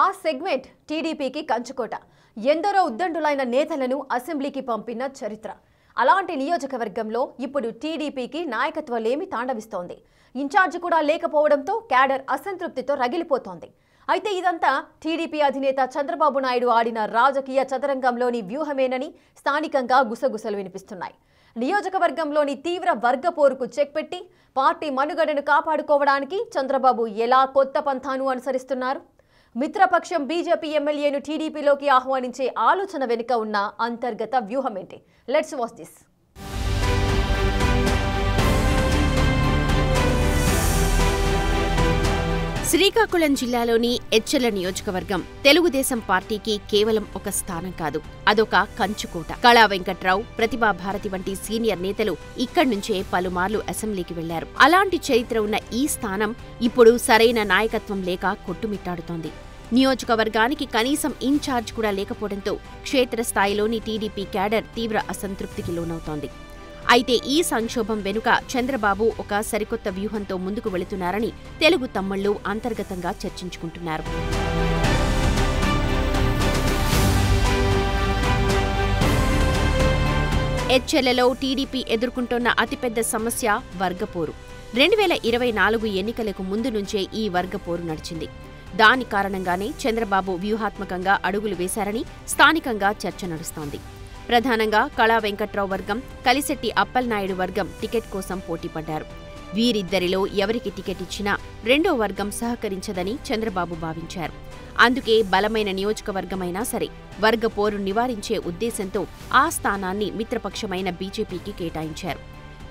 ఆ సెగ్మెంట్ టీడీపీకి కంచుకోట. ఎందరో ఉద్దండులైన నేతలను అసెంబ్లీకి పంపిన చరిత్ర. అలాంటి నియోజకవర్గంలో ఇప్పుడు టీడీపీకి నాయకత్వలేమి తాండవిస్తోంది. ఇన్ఛార్జ్ కూడా లేకపోవడంతో క్యాడర్ అసంతృప్తితో రగిలిపోతోంది. అయితే ఇదంతా టీడీపీ అధినేత చంద్రబాబు నాయుడు ఆడిన రాజకీయ చదరంగంలోని వ్యూహమేనని స్థానికంగా గుసగుసలు వినిపిస్తున్నాయి. నియోజకవర్గంలోని తీవ్ర వర్గ పోరుకు చెక్ పెట్టి పార్టీ మనుగడను కాపాడుకోవడానికి చంద్రబాబు ఎలా కొత్త పంథాను అనుసరిస్తున్నారు? మిత్రపక్షం బీజేపీ ఎమ్మెల్యేను టీడీపీలోకి ఆహ్వానించే ఆలోచన వెనుక ఉన్న అంతర్గత వ్యూహమేంటి? Let's watch this. శ్రీకాకుళం జిల్లాలోని ఎచ్చెర్ల నియోజకవర్గం తెలుగుదేశం పార్టీకి కేవలం ఒక స్థానం కాదు, అదొక కంచుకోట. కళా వెంకట్రావు, ప్రతిభా భారతి వంటి సీనియర్ నేతలు ఇక్కడి నుంచే పలుమార్లు అసెంబ్లీకి వెళ్లారు. అలాంటి చరిత్ర ఉన్న ఈ స్థానం ఇప్పుడు సరైన నాయకత్వం లేక కొట్టుమిట్టాడుతోంది. నియోజకవర్గానికి కనీసం ఇన్ఛార్జ్ కూడా లేకపోవడంతో క్షేత్రస్థాయిలోని టీడీపీ క్యాడర్ తీవ్ర అసంతృప్తికి లోనవుతోంది. అయితే ఈ సంక్షోభం వెనుక చంద్రబాబు ఒక సరికొత్త వ్యూహంతో ముందుకు వెళుతున్నారని తెలుగు తమ్ముళ్లు అంతర్గతంగా చర్చించుకుంటున్నారు. ఎచ్చెర్లలో టీడీపీ ఎదుర్కొంటున్న అతిపెద్ద సమస్య వర్గపోరు. 2024 ఎన్నికలకు ముందు నుంచే ఈ వర్గపోరు నడిచింది. దాని కారణంగానే చంద్రబాబు వ్యూహాత్మకంగా అడుగులు వేశారని స్థానికంగా చర్చ నడుస్తోంది. ప్రధానంగా కళా వెంకట్రావు వర్గం, కలిశెట్టి అప్పలనాయుడు వర్గం టికెట్ కోసం పోటీపడ్డారు. వీరిద్దరిలో ఎవరికి టికెట్ ఇచ్చినా రెండో వర్గం సహకరించదని చంద్రబాబు భావించారు. అందుకే బలమైన నియోజకవర్గమైనా సరే వర్గ పోరు నివారించే ఉద్దేశంతో ఆ స్థానాన్ని మిత్రపక్షమైన బీజేపీకి కేటాయించారు.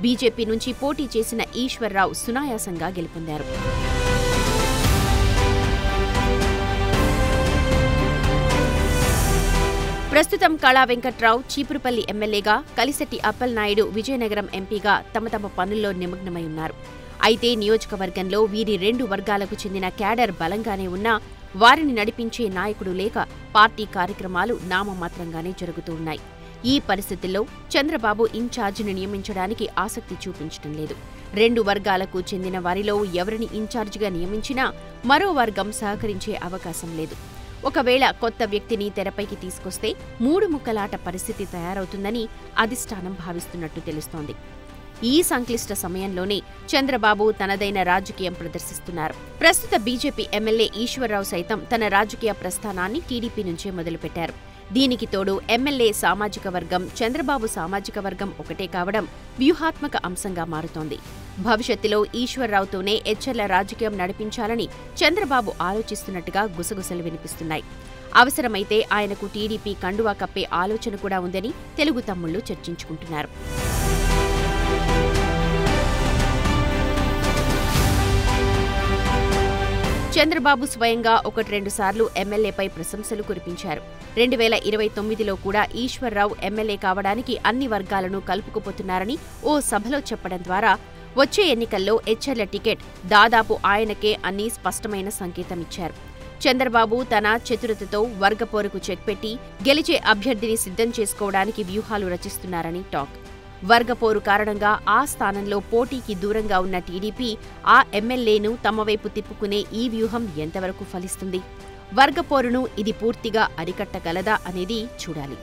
బీజేపీ నుంచి పోటీ చేసిన ఈశ్వర్రావు సునాయాసంగా గెలుపొందారు. ప్రస్తుతం కళా వెంకట్రావు చీపురుపల్లి ఎమ్మెల్యేగా, కలిశెట్టి అప్పలనాయుడు విజయనగరం ఎంపీగా తమ పనుల్లో నిమగ్నమై ఉన్నారు. అయితే నియోజకవర్గంలో వీరి రెండు వర్గాలకు చెందిన క్యాడర్ బలంగానే ఉన్నా వారిని నడిపించే నాయకుడు లేక పార్టీ కార్యక్రమాలు నామమాత్రంగానే జరుగుతూ ఉన్నాయి. ఈ పరిస్థితుల్లో చంద్రబాబు ఇన్ఛార్జిని నియమించడానికి ఆసక్తి చూపించడం లేదు. రెండు వర్గాలకు చెందిన వారిలో ఎవరిని ఇన్ఛార్జిగా నియమించినా మరో వర్గం సహకరించే అవకాశం లేదు. ఒకవేళ కొత్త వ్యక్తిని తెరపైకి తీసుకొస్తే మూడు ముక్కలాట పరిస్థితి తయారవుతుందని అధిష్టానం భావిస్తున్నట్టు తెలుస్తోంది. ఈ సంక్లిష్ట సమయంలోనే చంద్రబాబు తనదైన రాజకీయం ప్రదర్శిస్తున్నారు. ప్రస్తుత బీజేపీ ఎమ్మెల్యే ఈశ్వర్రావు సైతం తన రాజకీయ ప్రస్థానాన్ని టీడీపీ నుంచే మొదలుపెట్టారు. దీనికి తోడు ఎమ్మెల్యే సామాజిక వర్గం, చంద్రబాబు సామాజిక వర్గం ఒకటే కావడం వ్యూహాత్మక అంశంగా మారుతోంది. భవిష్యత్తులో ఈశ్వర్రావుతోనే ఎచ్చెర్ల రాజకీయం నడిపించాలని చంద్రబాబు ఆలోచిస్తున్నట్టుగా గుసగుసలు వినిపిస్తున్నాయి. అవసరమైతే ఆయనకు టీడీపీ కండువా కప్పే ఆలోచన కూడా ఉందని తెలుగు తమ్ముళ్లు చర్చించుకుంటున్నారు. చంద్రబాబు స్వయంగా 1-2 సార్లు ఎమ్మెల్యేపై ప్రశంసలు కురిపించారు. 2029లో కూడా ఈశ్వర్రావు ఎమ్మెల్యే కావడానికి అన్ని వర్గాలను కలుపుకుపోతున్నారని ఓ సభలో చెప్పడం ద్వారా వచ్చే ఎన్నికల్లో ఎచ్చెర్ల టికెట్ దాదాపు ఆయనకే అని స్పష్టమైన సంకేతమిచ్చారు. చంద్రబాబు తన చతురతతో వర్గపోరుకు చెక్ పెట్టి గెలిచే అభ్యర్థిని సిద్ధం చేసుకోవడానికి వ్యూహాలు రచిస్తున్నారని టాక్. వర్గపోరు కారణంగా ఆ స్థానంలో పోటీకి దూరంగా ఉన్న టీడీపీ ఆ ఎమ్మెల్యేను తమ వైపు తిప్పుకునే ఈ వ్యూహం ఎంతవరకు ఫలిస్తుంది? వర్గపోరును ఇది పూర్తిగా అరికట్టగలదా అనేది చూడాలి.